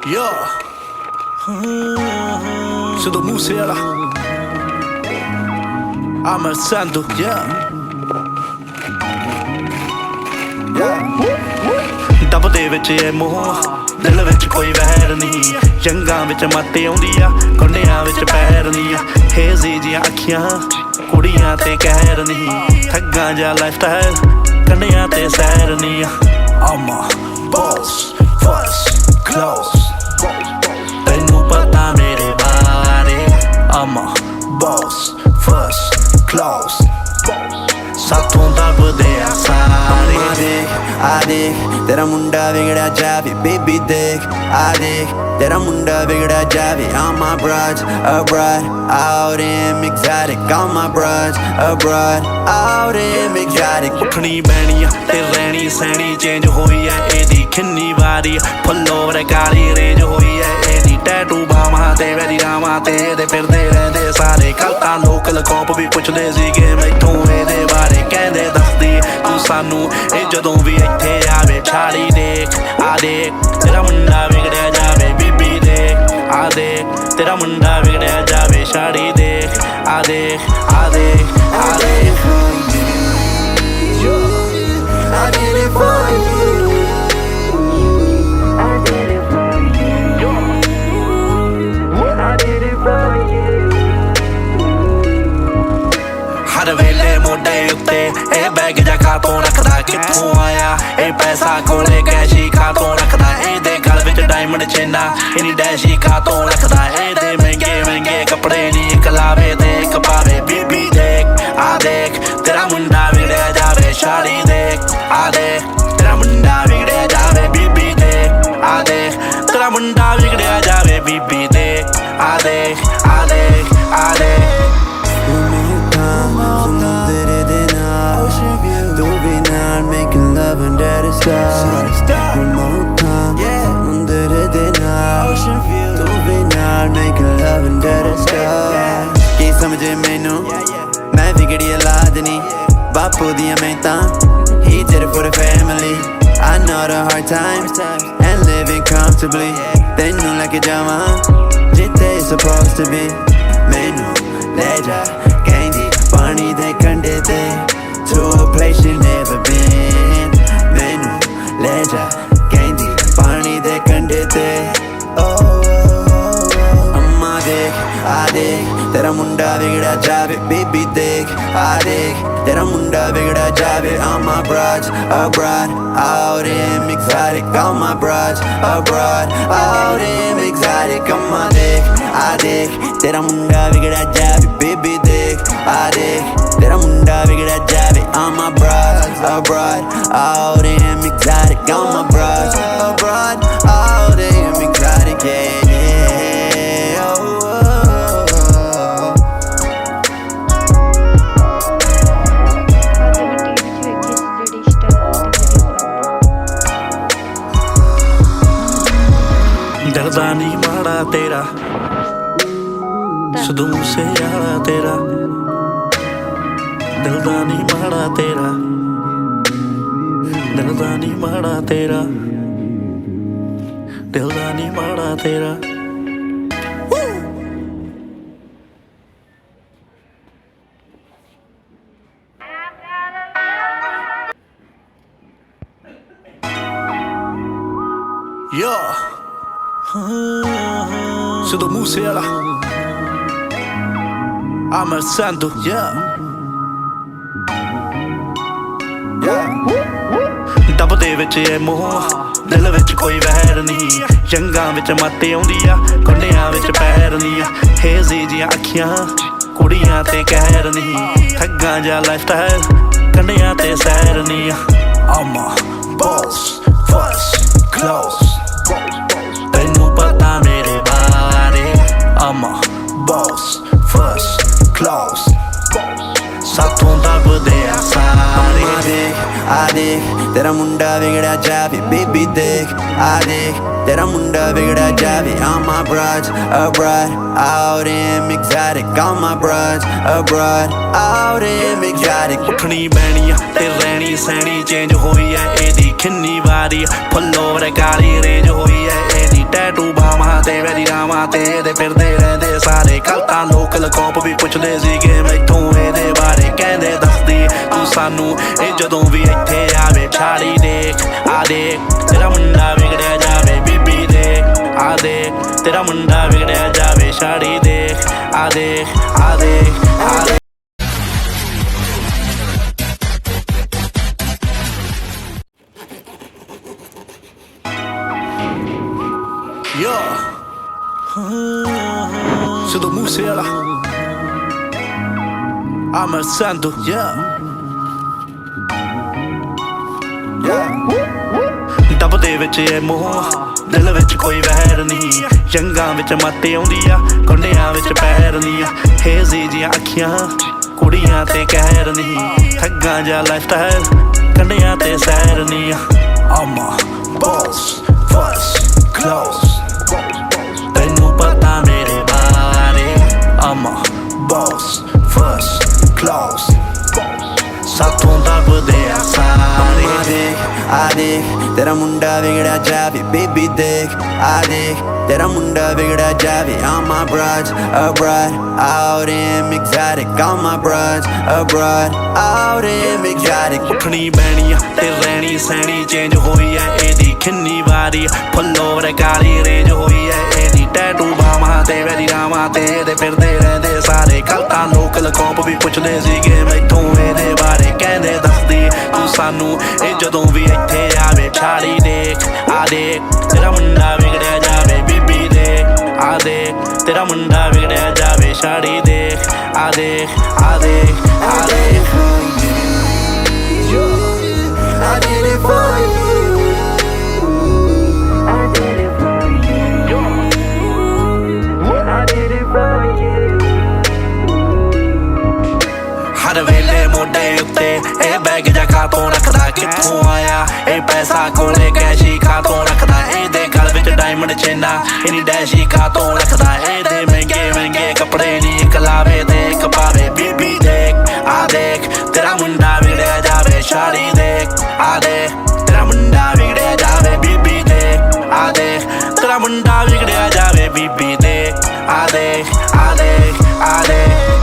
Yeah. sidhumoosewala. I'm Sandhu. Yeah. ਡੱਬ ਦੇ ਵਿੱਚ ਇਹ ਮੋਹ ਦਿਲ ਵਿੱਚ ਕੋਈ ਵਹਿਰ ਨਹੀਂ ਜੰਗਾਂ ਵਿੱਚ ਮੱਤ ਆਉਂਦੀ ਆ ਕੁੰਡਿਆਂ ਵਿੱਚ ਪੈਰ ਨਹੀਂ ਆ ਹੇਜ਼ੀ ਜੀਆਂ ਅੱਖੀਆਂ ਕੁੜੀਆਂ ਤੇ ਕਹਿਰ ਨਹੀਂ ਠੱਗਾਂ ਜਾਂ ਲਾਈਫ ਸਟਾਈਲ ਕੰਡਿਆਂ ਤੇ ਸੈਰ ਨਹੀਂ ਆ I'm a boss first close ਤੈਨੂੰ ਪਤਾ ਮੇਰੇ ਬਾਰੇ I'm a boss first close ਸਾਥੋਂ ਦੱਬਦੇ ਆ ਸਾਰੇ ਆ ਦੇਖ ਤੇਰਾ ਮੁੰਡਾ ਵਿਗੜਿਆ ਜਾਵੇ ਬੇਬੀ ਦੇਖ ਆ ਦੇਖ ਤੇਰਾ ਮੁੰਡਾ ਵਿਗੜਿਆ ਜਾਵੇ I'm my broads abroad out in exotic I'm my broads abroad out in exotic ਉੱਠਣੀ ਬਹਿਣੀ ਆ ਤੇ ਰਹਿਣੀ ਸਹਿਣੀ ਚੇਂਜ ਹੋਈ ਐ ਇਹਦੀ ਕਿੰਨੀ ਵਾਰੀ ਫੁੱਲੋਵਰ ਕਾਲੀ ਰੇਂਜ ਹੋਈ ਐ ਇਹਦੀ ਟੈਟੂ ਬਾਹਾਂ ਤੇ ਵੈਰੀ ਰਾਵਾਂ ਤੇ ਇਹਦੇ ਫਿਰਦੇ ਰਹਿੰਦੇ ਸਾਰੇ ਕੱਲ ਤਾਂ ਲੋਕਲ ਕੌਪ ਵੀ ਪੁੱਛਦੇ ਸੀਗੇ ਮੈਥੋਂ ਇਹਦੇ ਬਾਰੇ ਕਹਿੰਦੇ ਦੱਸਦੀ ਤੂੰ ਸਾਨੂੰ ਇਹ ਜਦੋਂ ਵੀ ਇੱਥੇ ਆਵੇ ਛਾੜੀ ਦੇਖ ਆ ਦੇਖ ਤੇਰਾ ਮੁੰਡਾ ਵਿਗੜਿਆ ਜਾਵੇ ਬੀਬੀ ਦੇਖ ਆ ਦੇਖ ਤੇਰਾ ਮੁੰਡਾ ਵਿਗੜਿਆ ਜਾਵੇ ਛਾੜੀ ਦੇਖ ਆ ਦੇਖ ਆ ਦੇਖ ਆ ਦੇਖ I did it for you I did it for you I did it for you ਹਰ ਵੇਲੇ ਮੋਢੇ ਉੱਤੇ ਇਹ ਬੈਗ ਜਾ ਖਾਤੋਂ ਰੱਖਦਾ ਕਿੱਥੋਂ ਆਇਆ ਇਹ ਪੈਸਾ ਕੋਲੇ ਕੈਸ਼ੀ ਖਾਤੋਂ ਰੱਖਦਾ ਇਹਦੇ ਗਲ ਵਿੱਚ ਡਾਇਮੰਡ ਚੇਨਾ ਇਨੀ ਡੈਸ਼ੀ ਖਾਤੋਂ ਰੱਖਦਾ ਇਹਦੇ ਮਹਿੰਗੇ ਮਹਿੰਗੇ ਕੱਪੜੇ ਨੀ ਇੱਕ ਲਾਵੇ ਤੇ ਇੱਕ ਪਾਵੇ ਬੀਬੀ ਦੇਖ ਆ ਦੇਖ ਤੇਰਾ ਮੁੰਡਾ ਵਿਗੜਿਆ ਜਾਵੇ ਛਾੜੀ ਦੇਖ ਆ ਦੇਖ ਤੇਰਾ ਮੁੰਡਾ ਵਿਗੜਿਆ ਜਾਵੇ ਬੀਬੀ ਦੇਖ ਆ ਦੇਖ ਤੇਰਾ ਮੁੰਡਾ ਵਿਗੜਿਆ ਜਾਵੇ ਬੀਬੀ ਦੇਖ ਆ ਦੇਖ ਆ ਦੇਖ ਆ ਦੇਖ making love under the stars one more time under the night तू भी नाल making love under the stars ਕੀ ਸਮਝੇ ਮੈਨੂੰ ਮੈਂ ਵਿਗੜੀ ਔਲਾਦ ਨਹੀਂ ਬਾਪੂ ਦੀਆਂ ਮੈਂ ਤਾਂ he did it for the family I know the hard times and living comfortably ਤੈਨੂੰ ਲੈ ਕੇ ਜਾਵਾਂ ਜਿੱਥੇ supposed to be ਮੈਨੂੰ ਲੈ ਜਾ ਕਹਿੰਦੀ ਪਾਣੀ ਦੇ ਕੰਢੇ ਤੇ to a place you never been ਮੈਨੂੰ ਲੈ ਜਾ ਕਹਿੰਦੀ ਪਾਣੀ ਦੇ ਕੰਢੇ ਤੇ ਅੰਮਾ ਦੇਖ ਆ ਦੇਖ ਤੇਰਾ ਮੁੰਡਾ ਵਿਗੜਿਆ ਜਾਵੇ ਬੇਬੀ ਦੇਖ ਆ ਦੇਖ ਤੇਰਾ ਮੁੰਡਾ ਵਿਗੜਿਆ ਜਾਵੇ I'm my broads abroad out in exotic I'm my broads abroad out in exotic ਅੰਮਾ ਦੇਖ ਆ ਦੇਖ ਤੇਰਾ ਮੁੰਡਾ ਵਿਗੜਿਆ ਜਾਵੇ ਬੇਬੀ ਦੇਖ ਆ ਦੇਖ ਤੇਰਾ ਮੁੰਡਾ ਵਿਗੜਿਆ ਜਾਵੇ I'm my broads abroad out in exotic I'm my broads abroad out in exotic yeah oh, ਡਰਦਾ ਨਹੀਂ ਮਾੜਾ ਤੇਰਾ sidhumoosewala ਤੇਰਾ ਡਰਦਾ ਨਹੀਂ ਮਾੜਾ ਤੇਰਾ ਡਰਦਾ ਨਹੀਂ ਮਾੜਾ ਤੇਰਾ ਡਰਦਾ ਨਹੀਂ ਮਾੜਾ ਤੇਰਾ Yeah. sidhumoosewala. I'm Sandhu. Yeah. ਡੱਬ ਦੇ ਵਿੱਚ ਇਹ ਮੋਹ ਦਿਲ ਵਿੱਚ ਕੋਈ ਵਹਿਰ ਨਹੀਂ ਜੰਗਾਂ ਵਿੱਚ ਮੱਤ ਆਉਂਦੀ ਆ ਕੁੰਡਿਆਂ ਵਿੱਚ ਪੈਰ ਨਹੀਂ ਆ ਹੇਜ਼ੀ ਜੀਆਂ ਅੱਖੀਆਂ ਕੁੜੀਆਂ ਤੇ ਕਹਿਰ ਨਹੀਂ ਠੱਗਾਂ ਜਾਂ ਲਾਈਫ ਸਟਾਈਲ ਕੰਡਿਆਂ ਤੇ ਸੈਰ ਨਹੀਂ ਆ I'm a boss first close ਤੈਨੂੰ ਪਤਾ ਮੇਰੇ ਬਾਰੇ I'm a boss first close ਸਾਥੋਂ ਦੱਬਦੇ ਆ ਸਾਰੇ ਆ ਦੇਖ ਤੇਰਾ ਮੁੰਡਾ ਵਿਗੜਿਆ ਜਾਵੇ ਬੇਬੀ ਦੇਖ ਆ ਦੇਖ ਤੇਰਾ ਮੁੰਡਾ ਵਿਗੜਿਆ ਜਾਵੇ I'm my broads abroad out in exotic I'm my broads abroad out in exotic ਉੱਠਣੀ ਬਹਿਣੀ ਆ ਤੇ ਰਹਿਣੀ ਸਹਿਣੀ ਚੇਂਜ ਹੋਈ ਐ ਇਹਦੀ ਕਿੰਨੀ ਵਾਰੀ ਫੁੱਲੋਵਰ ਕਾਲੀ ਰੇਂਜ ਹੋਈ ਐ ਇਹਦੀ ਟੈਟੂ ਬਾਹਾਂ ਤੇ ਵੈਰੀ ਰਾਵਾਂ ਤੇ ਇਹਦੇ ਫਿਰਦੇ ਰਹਿੰਦੇ ਸਾਰੇ ਕੱਲ ਤਾਂ ਲੋਕਲ ਕੌਪ ਵੀ ਪੁੱਛਦੇ ਸੀਗੇ ਮੈਥੋਂ ਇਹਦੇ ਬਾਰੇ ਕਹਿੰਦੇ ਦੱਸਦੀ ਤੂੰ ਸਾਨੂੰ ਇਹ ਜਦੋਂ ਵੀ ਇੱਥੇ ਆਵੇ ਛਾੜੀ ਦੇਖ ਆ ਦੇਖ ਤੇਰਾ ਮੁੰਡਾ ਵਿਗੜਿਆ ਜਾਵੇ ਬੀਬੀ ਦੇਖ ਆ ਦੇਖ ਤੇਰਾ ਮੁੰਡਾ ਵਿਗੜਿਆ ਜਾਵੇ ਛਾੜੀ ਦੇਖ ਆ ਦੇਖ ਆ ਦੇਖ ਆ ਦੇਖ sidhumoosewala I'm Sandu, yeah. ਡੱਬ ਦੇ ਵਿੱਚ ਇਹ ਮੋਹ ਦਿਲ ਵਿੱਚ ਕੋਈ ਵਹਿਰ ਨਹੀਂ ਜੰਗਾਂ ਵਿੱਚ ਮੱਤ ਆਉਂਦੀ ਆ ਕੁੰਡਿਆਂ ਵਿੱਚ ਪੈਰ ਨਹੀਂ ਹੇਜ਼ੀ ਜੀਆਂ ਅੱਖੀਆਂ ਕੁੜੀਆਂ ਤੇ ਕਹਿਰ ਨਹੀਂ ਠੱਗਾਂ ਜਾਂ ਲਾਈਫਸਟਾਈਲ ਕੰਡਿਆਂ ਤੇ ਸੈਰ ਨਹੀਂ I'm a boss first close ਤੈਨੂੰ ਪਤਾ ਮੇਰੇ ਬਾਰੇ I'm a boss first close ਸਾਥੋਂ ਦੱਬਦੇ ਆ ਸਾਰੇ ਆ ਦੇਖ ਤੇਰਾ ਮੁੰਡਾ ਵਿਗੜਿਆ ਜਾਵੇ ਬੇਬੀ ਦੇਖ ਆ ਦੇਖ ਤੇਰਾ ਮੁੰਡਾ ਵਿਗੜਿਆ ਜਾਵੇ I'm my broads abroad out in exotic I'm my broads abroad out in exotic ਉੱਠਣੀ Beni ਤੇ ਰਹਿਣੀ ਸਹਿਣੀ ਚੇਂਜ ਹੋਈ ਐ ਇਹਦੀ ਕਿੰਨੀ ਵਾਰੀ ਫੁੱਲੋਵਰ ਕਾਲੀ ਰੇਂਜ ਹੋਈ ਐ ਇਹਦੀ ਟੈਟੂ ਬਾਹਾਂ ਤੇ ਵੈਰੀ ਰਾਵਾਂ ਤੇ ਇਹਦੇ ਫਿਰਦੇ ਰਹਿੰਦੇ ਸਾਰੇ ਕੱਲ ਤਾਂ ਲੋਕਲ ਕੌਪ ਵੀ ਪੁੱਛਦੇ ਸੀਗੇ ਮੈਥੋਂ ਇਹਦੇ ਬਾਰੇ ਕਹਿੰਦੇ ਦੱਸਦੀ ਤੂੰ ਸਾਨੂੰ ਇਹ ਜਦੋਂ ਵੀ ਇੱਥੇ ਆਵੇ ਛਾੜੀ ਦੇਖ ਆ ਦੇਖ ਤੇਰਾ ਮੁੰਡਾ ਵਿਗੜਿਆ ਜਾਵੇ ਬੀਬੀ ਦੇਖ ਆ ਦੇਖ ਤੇਰਾ ਮੁੰਡਾ ਵਿਗੜਿਆ ਜਾਵੇ ਛਾੜੀ ਦੇਖ ਆ ਦੇਖ ਆ ਦੇਖ ਆ ਦੇਖ I did it for you I did it for you I did it for you ਹਰ ਵੇਲੇ ਮੋਢੇ ਉੱਤੇ ਇਹ ਬੈਗ ਜਾ ਕਾਤੋਂ ਰੱਖਦਾ ਕਿੱਥੋਂ ਆਇਆ ਇਹ ਪੈਸਾ ਕੋਲੇ ਕੈਸ਼ੀ ਕਾਤੋਂ ਰੱਖਦਾ ਇਹਦੇ ਗਲ ਵਿੱਚ ਡਾਇਮੰਡ ਚੇਨਾ ਇਨੀ ਡੈਸ਼ੀ ਕਾਤੋਂ ਰੱਖਦਾ ਇਹਦੇ ਮਹਿੰਗੇ ਮਹਿੰਗੇ ਕੱਪੜੇ ਨੀ ਇੱਕ ਲਾਵੇ ਤੇ ਇੱਕ ਪਾਵੇ ਬੀਬੀ ਦੇਖ ਆ ਦੇਖ ਤੇਰਾ ਮੁੰਡਾ ਵਿਗੜਿਆ ਜਾਵੇ ਛਾੜੀ ਦੇਖ ਆ ਦੇਖ ਤੇਰਾ ਮੁੰਡਾ ਵਿਗੜਿਆ ਜਾਵੇ ਬੀਬੀ ਦੇਖ ਆ ਦੇਖ ਤੇਰਾ ਮੁੰਡਾ ਵਿਗੜਿਆ ਜਾਵੇ ਬੀਬੀ ਦੇਖ ਆ ਦੇਖ ਆ ਦੇਖ ਆ ਦੇਖ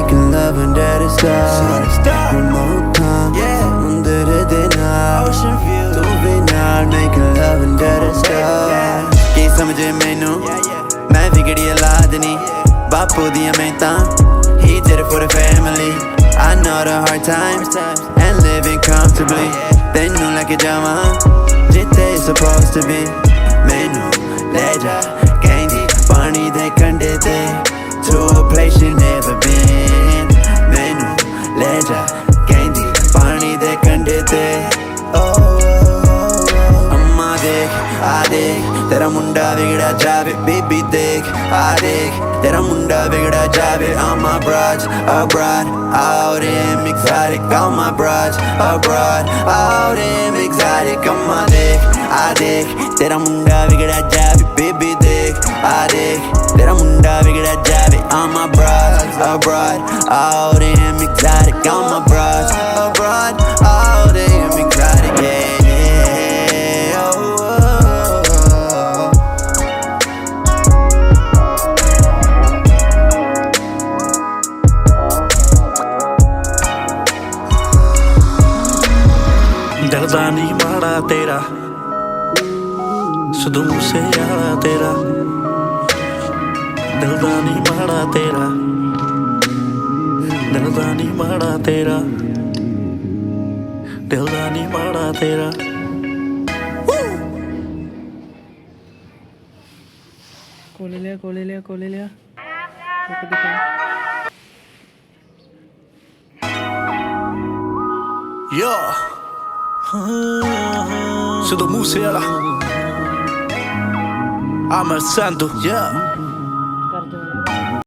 making love under the stars one more time under the night ocean view ਤੂੰ ਵੀ ਨਾਲ making love under the stars ਕੀ ਸਮਝੇ ਮੈਨੂੰ ਮੈਂ ਵਿਗੜੀ ਔਲਾਦ ਨਹੀਂ ਬਾਪੂ ਦੀਆਂ ਮਿਹਨਤਾਂ he did it for the family I know the hard times and living comfortably ਤੈਨੂੰ ਲੈ ਕੇ ਜਾਵਾਂ ਜਿੱਥੇ supposed to be ਮੈਨੂੰ ਲੈ ਜਾ ਕਹਿੰਦੀ ਪਾਣੀ ਦੇ ਕੰਢੇ ਤੇ to a place you never been ਮੈਨੂੰ ਲੈ ਜਾ ਕਹਿੰਦੀ ਪਾਣੀ ਦੇ ਕੰਢੇ ਤੇ ਅੰਮਾ ਦੇਖ ਆ ਦੇਖ ਤੇਰਾ ਮੁੰਡਾ ਵਿਗੜਿਆ ਜਾਵੇ ਬੇਬੀ ਦੇਖ ਆ ਦੇਖ ਤੇਰਾ ਮੁੰਡਾ ਵਿਗੜਿਆ ਜਾਵੇ I'm my broads abroad out in exotic I'm my broads abroad out in exotic ਅੰਮਾ ਦੇਖ ਆ ਦੇਖ ਤੇਰਾ ਮੁੰਡਾ ਵਿਗੜਿਆ ਜਾਵੇ ਬੇਬੀ ਦੇਖ ਆ ਦੇਖ ਤੇਰਾ ਮੁੰਡਾ ਵਿਗੜਿਆ ਜਾਵੇ I'm my broads abroad out in exotic I'm my broads abroad out in exotic yeah oh, oh, oh. ਡਰਦਾ ਨਹੀਂ ਮਾੜਾ ਤੇਰਾ sidhumoosewala ਤੇਰਾ ਦਿਲ ਦਾ ਨਹੀਂ ਮਾੜਾ ਤੇਰਾ ਦਿਲ ਦਾ ਨਹੀਂ ਮਾੜਾ ਤੇਰਾ ਦਿਲ ਦਾ ਨਹੀਂ ਮਾੜਾ ਤੇਰਾ ਕੋਲੇ ਲਿਆ ਇੱਕ ਦਿਖਾ Yo sidhumoosewala I'm Sandu, yeah.